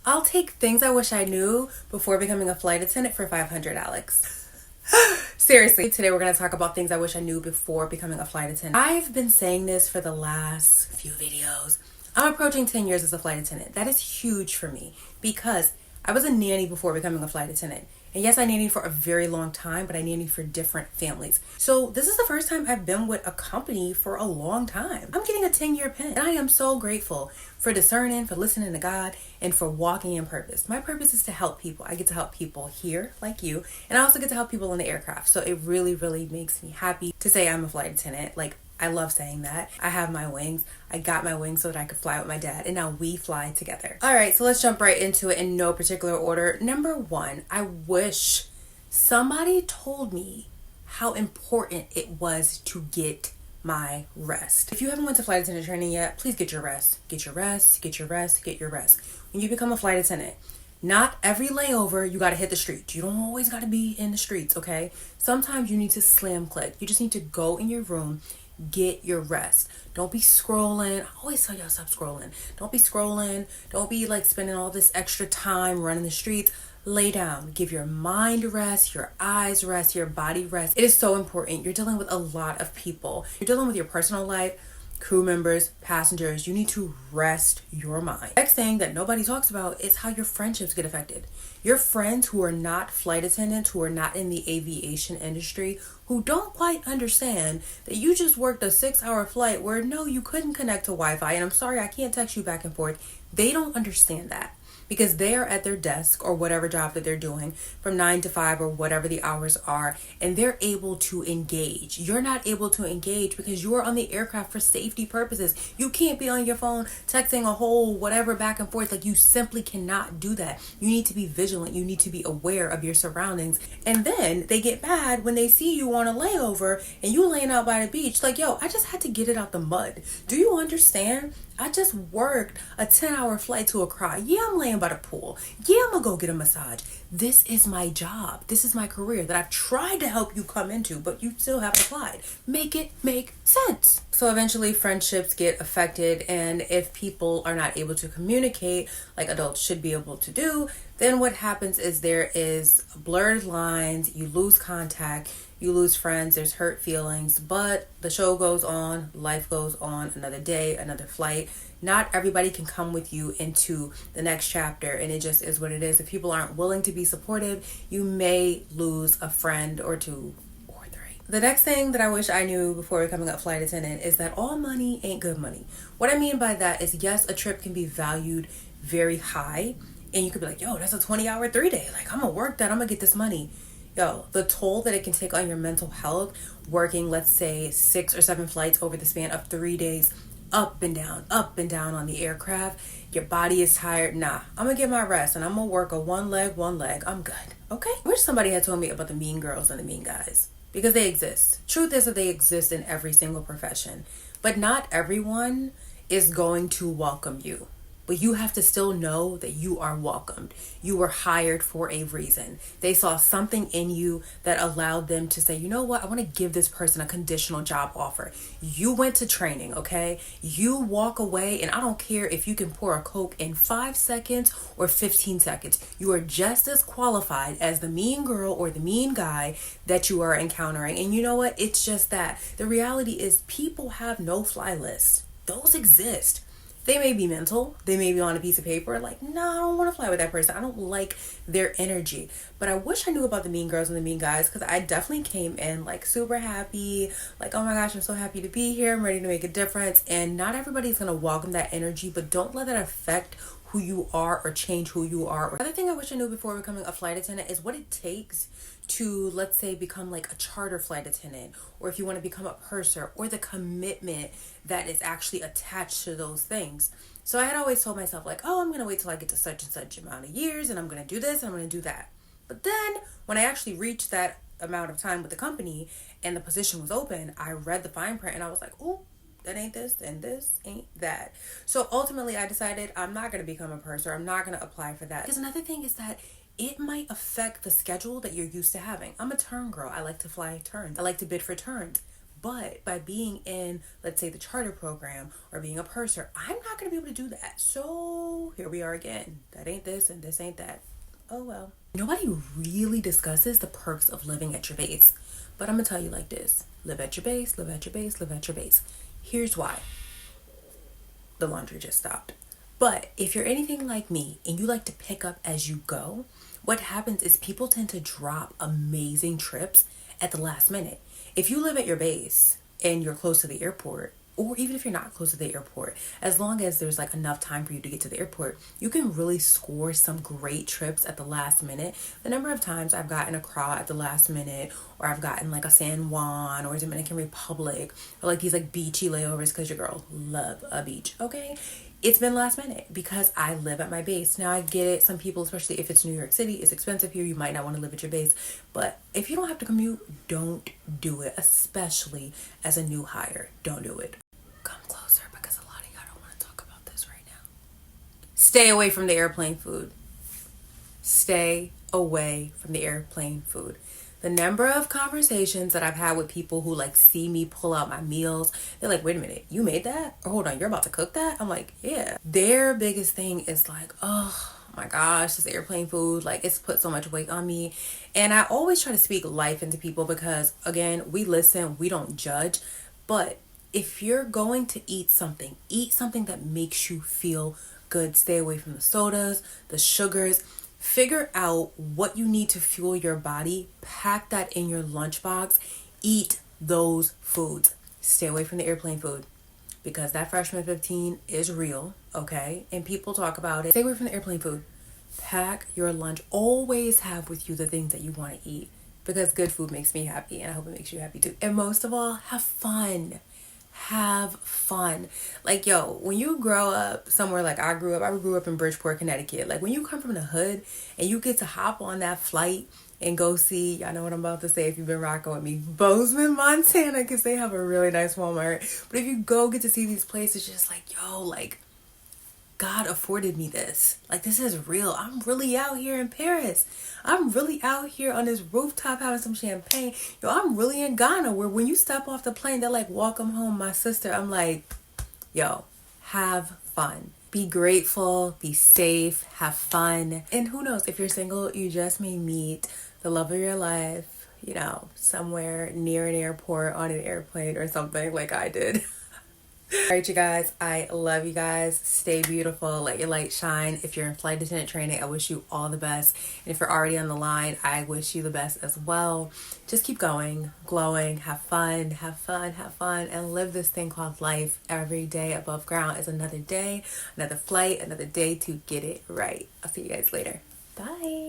I'll take things I wish I knew before becoming a flight attendant for 500, Alex. Seriously, today we're going to talk about things I wish I knew before becoming a flight attendant. I've been saying this for the last few videos. I'm approaching 10 years as a flight attendant. That is huge for me because I was a nanny before becoming a flight attendant. And yes, I nannied for a very long time, but I nannied for different families. So this is the first time I've been with a company for a long time. I'm getting a 10-year pin. And I am so grateful for discerning, for listening to God, and for walking in purpose. My purpose is to help people. I get to help people here, like you, and I also get to help people in the aircraft. So it really, really makes me happy to say I'm a flight attendant. I love saying that. I have my wings. I got my wings so that I could fly with my dad, and now we fly together. All right, so let's jump right into it in no particular order. Number one, I wish somebody told me how important it was to get my rest. If you haven't went to flight attendant training yet, please get your rest. Get your rest, get your rest, get your rest. When you become a flight attendant, not every layover you got to hit the streets. You don't always got to be in the streets, okay? Sometimes you need to slam click. You just need to go in your room, get your rest. Don't be scrolling. I always tell y'all stop scrolling. Don't be scrolling. Don't be spending all this extra time running the streets. Lay down. Give your mind rest, your eyes rest, your body rest. It is so important. You're dealing with a lot of people. You're dealing with your personal life, crew members, passengers. You need to rest your mind. Next thing that nobody talks about is how your friendships get affected. Your friends who are not flight attendants, who are not in the aviation industry, who don't quite understand that you just worked a 6-hour flight where no, you couldn't connect to Wi-Fi, and I'm sorry, I can't text you back and forth. They don't understand that because they are at their desk or whatever job that they're doing from 9 to 5 or whatever the hours are, and they're able to engage. You're not able to engage because you are on the aircraft for safety purposes. You can't be on your phone texting a whole whatever back and forth. You simply cannot do that. You need to be vigilant. You need to be aware of your surroundings. And then they get mad when they see you on a layover and you laying out by the beach yo, I just had to get it out the mud. Do you understand? I just worked a 10-hour flight to Accra. Yeah, I'm laying by the pool. Yeah, I'm gonna go get a massage. This is my job. This is my career that I've tried to help you come into, but you still haven't applied. Make it make sense. So eventually friendships get affected, and if people are not able to communicate like adults should be able to do, then what happens is there is blurred lines, you lose contact, you lose friends, there's hurt feelings, but the show goes on, life goes on, another day, another flight. Not everybody can come with you into the next chapter, and it just is what it is. If people aren't willing to be supportive, you may lose a friend or two or three. The next thing that I wish I knew before becoming a flight attendant is that all money ain't good money. What I mean by that is, yes, a trip can be valued very high, and you could be like, yo, that's a 20-hour 3-day. I'm gonna work that, I'm gonna get this money. Yo, the toll that it can take on your mental health working, let's say, 6 or 7 flights over the span of 3 days, up and down on the aircraft. Your body is tired. Nah, I'm gonna get my rest and I'm gonna work a one leg. I'm good. Okay? I wish somebody had told me about the mean girls and the mean guys, because they exist. Truth is that they exist in every single profession, but not everyone is going to welcome you. But you have to still know that you are welcomed. You were hired for a reason. They saw something in you that allowed them to say, you know what? I want to give this person a conditional job offer. You went to training, okay? You walk away, and I don't care if you can pour a Coke in 5 seconds or 15 seconds. You are just as qualified as the mean girl or the mean guy that you are encountering. And you know what? It's just that. The reality is people have no fly lists. Those exist. They may be mental. They may be on a piece of paper. No, I don't want to fly with that person. I don't like their energy. But I wish I knew about the mean girls and the mean guys, because I definitely came in super happy. Oh my gosh, I'm so happy to be here. I'm ready to make a difference. And not everybody's going to welcome that energy, but don't let that affect who you are or change who you are. Another thing I wish I knew before becoming a flight attendant is what it takes to, let's say, become a charter flight attendant, or if you want to become a purser, or the commitment that is actually attached to those things. So I had always told myself oh, I'm going to wait till I get to such and such amount of years, and I'm going to do this, and I'm going to do that. But then when I actually reached that amount of time with the company and the position was open, I read the fine print and I was like, oh, that ain't this and this ain't that. So ultimately I decided I'm not going to become a purser. I'm not going to apply for that. Because another thing is that it might affect the schedule that you're used to having. I'm a turn girl. I like to fly turns. I like to bid for turns. But by being in, let's say, the charter program or being a purser, I'm not going to be able to do that. So here we are again. That ain't this and this ain't that. Oh well. Nobody really discusses the perks of living at your base. But I'm going to tell you like this. Live at your base, live at your base, live at your base. Here's why. The laundry just stopped. But if you're anything like me and you like to pick up as you go, what happens is people tend to drop amazing trips at the last minute. If you live at your base and you're close to the airport, or even if you're not close to the airport, as long as there's like enough time for you to get to the airport, you can really score some great trips at the last minute. The number of times I've gotten a Accra at the last minute, or I've gotten like a San Juan or Dominican Republic, or like these like beachy layovers, because your girl love a beach, okay? It's been last minute because I live at my base. Now I get it. Some people, especially if it's New York City, it's expensive here. You might not want to live at your base. But if you don't have to commute, don't do it. Especially as a new hire. Don't do it. Come closer because a lot of y'all don't want to talk about this right now. Stay away from the airplane food. Stay away from the airplane food. The number of conversations that I've had with people who like see me pull out my meals, they're like, wait a minute, you made that? Or hold on, you're about to cook that? I'm like, yeah. Their biggest thing is like, oh my gosh, this airplane food, like it's put so much weight on me. And I always try to speak life into people because again, we listen, we don't judge. But if you're going to eat something that makes you feel good. Stay away from the sodas, the sugars. Figure out what you need to fuel your body. Pack that in your lunchbox. Eat those foods. Stay away from the airplane food because that freshman 15 is real, okay? And people talk about it. Stay away from the airplane food. Pack your lunch. Always have with you the things that you want to eat because good food makes me happy and I hope it makes you happy too. And most of all, have fun. Have fun. Like, yo, when you grow up somewhere like I grew up in Bridgeport, Connecticut. Like, when you come from the hood and you get to hop on that flight and go see, y'all know what I'm about to say if you've been rocking with me, Bozeman, Montana, because they have a really nice Walmart. But if you go get to see these places, just like, yo, like, God afforded me this. Like, this is real. I'm really out here in Paris. I'm really out here on this rooftop having some champagne. Yo, I'm really in Ghana where when you step off the plane, they're like, welcome home, my sister. I'm like, yo, have fun. Be grateful, be safe, have fun. And who knows, if you're single, you just may meet the love of your life, you know, somewhere near an airport, on an airplane or something like I did. All right, you guys, I love you guys. Stay beautiful. Let your light shine. If you're in flight attendant training, I wish you all the best. And if you're already on the line, I wish you the best as well. Just keep going, glowing, have fun, have fun, have fun, and live this thing called life. Every day above ground is another day, another flight, another day to get it right. I'll see you guys later. Bye.